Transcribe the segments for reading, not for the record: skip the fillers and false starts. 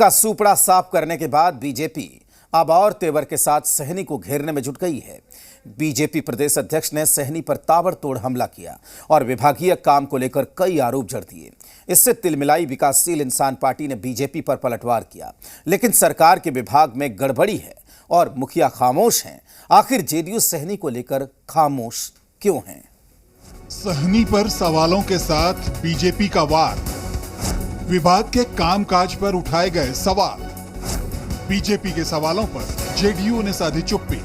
का सूपड़ा साफ करने के बाद बीजेपी अब और तेवर के साथ सहनी को घेरने में जुट गई है। बीजेपी प्रदेश अध्यक्ष ने सहनी पर ताबड़तोड़ हमला किया और विभागीय काम को लेकर कई आरोप जड़ दिए। इससे तिलमिलाई विकासशील इंसान पार्टी ने बीजेपी पर पलटवार किया, लेकिन सरकार के विभाग में गड़बड़ी है और मुखिया खामोश हैं। आखिर जेडीयू सहनी को लेकर खामोश क्यों हैं? सहनी पर सवालों के साथ बीजेपी का वार, विभाग के कामकाज पर उठाए गए सवाल, बीजेपी के सवालों पर जेडीयू ने साधी चुप्पी।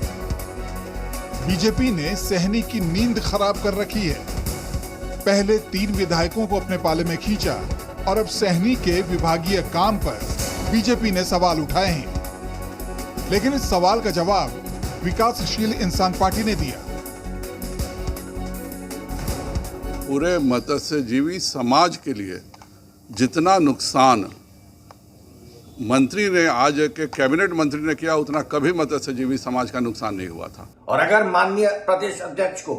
बीजेपी ने सहनी की नींद खराब कर रखी है। पहले 3 विधायकों को अपने पाले में खींचा और अब सहनी के विभागीय काम पर बीजेपी ने सवाल उठाए हैं। लेकिन इस सवाल का जवाब विकासशील इंसान पार्टी ने दिया। पूरे मत्स्यजीवी समाज के लिए जितना नुकसान मंत्री ने आज के कैबिनेट मंत्री ने किया, उतना कभी मत्स्यजीवी समाज का नुकसान नहीं हुआ था। और अगर माननीय प्रदेश अध्यक्ष को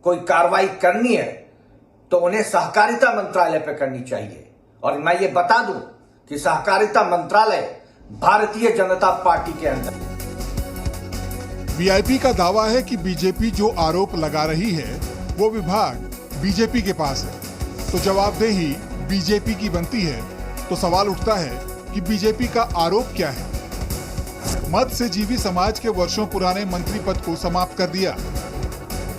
कोई कार्रवाई करनी है तो उन्हें सहकारिता मंत्रालय पे करनी चाहिए। और मैं ये बता दूं कि सहकारिता मंत्रालय भारतीय जनता पार्टी के अंदर। वीआईपी का दावा है कि बीजेपी जो आरोप लगा रही है वो विभाग बीजेपी के पास है, तो जवाबदेही बीजेपी की बनती है। तो सवाल उठता है कि बीजेपी का आरोप क्या है? मत्स्यजीवी समाज के वर्षों पुराने मंत्री पद को समाप्त कर दिया।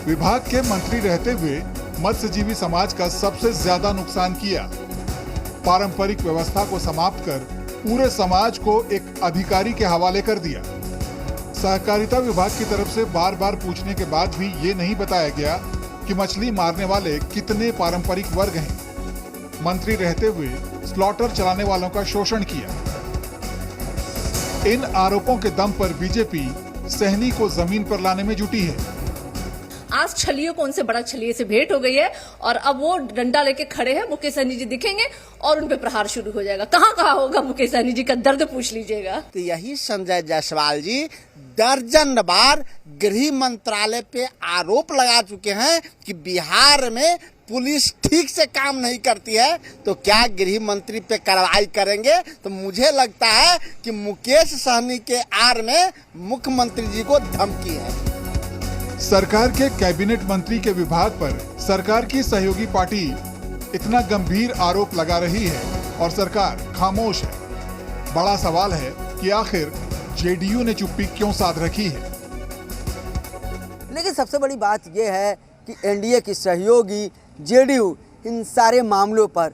विभाग के मंत्री रहते हुए मत्स्यजीवी समाज का सबसे ज्यादा नुकसान किया। पारंपरिक व्यवस्था को समाप्त कर पूरे समाज को एक अधिकारी के हवाले कर दिया। सहकारिता विभाग की तरफ से बार बार पूछने के बाद भी ये नहीं बताया गया कि मछली मारने वाले कितने पारंपरिक वर्ग हैं। मंत्री रहते हुए स्लॉटर चलाने वालों का शोषण किया। इन आरोपों के दम पर बीजेपी सहनी को जमीन पर लाने में जुटी है। आज छलियों को उनसे बड़ा छलिए से भेंट हो गई है और अब वो डंडा लेके खड़े हैं। मुकेश सहनी जी दिखेंगे और उन पे प्रहार शुरू हो जाएगा। कहाँ होगा मुकेश सहनी जी का दर्द पूछ लीजिएगा। तो यही संजय जायसवाल जी दर्जन बार गृह मंत्रालय पे आरोप लगा चुके हैं कि बिहार में पुलिस ठीक से काम नहीं करती है, तो क्या गृह मंत्री पे कार्रवाई करेंगे? तो मुझे लगता है कि मुकेश सहनी के आड़ में मुख्यमंत्री जी को धमकी है। सरकार के कैबिनेट मंत्री के विभाग पर सरकार की सहयोगी पार्टी इतना गंभीर आरोप लगा रही है और सरकार खामोश है। बड़ा सवाल है कि आखिर जेडीयू ने चुप्पी क्यों साध रखी है? लेकिन सबसे बड़ी बात यह है कि एनडीए की सहयोगी जेडीयू इन सारे मामलों पर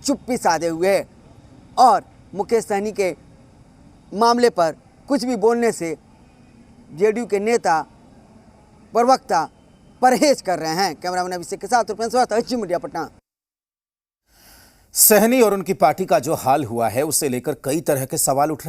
चुप्पी साधे हुए है और मुकेश सहनी के मामले पर कुछ भी बोलने से जेडीयू के नेता प्रवक्ता परहेज कर रहे हैं। कैमरामैन अभिषेक के साथ एचजी मीडिया पटना। सहनी और उनकी पार्टी का जो हाल हुआ है उसे लेकर कई तरह के सवाल उठ रहे हैं।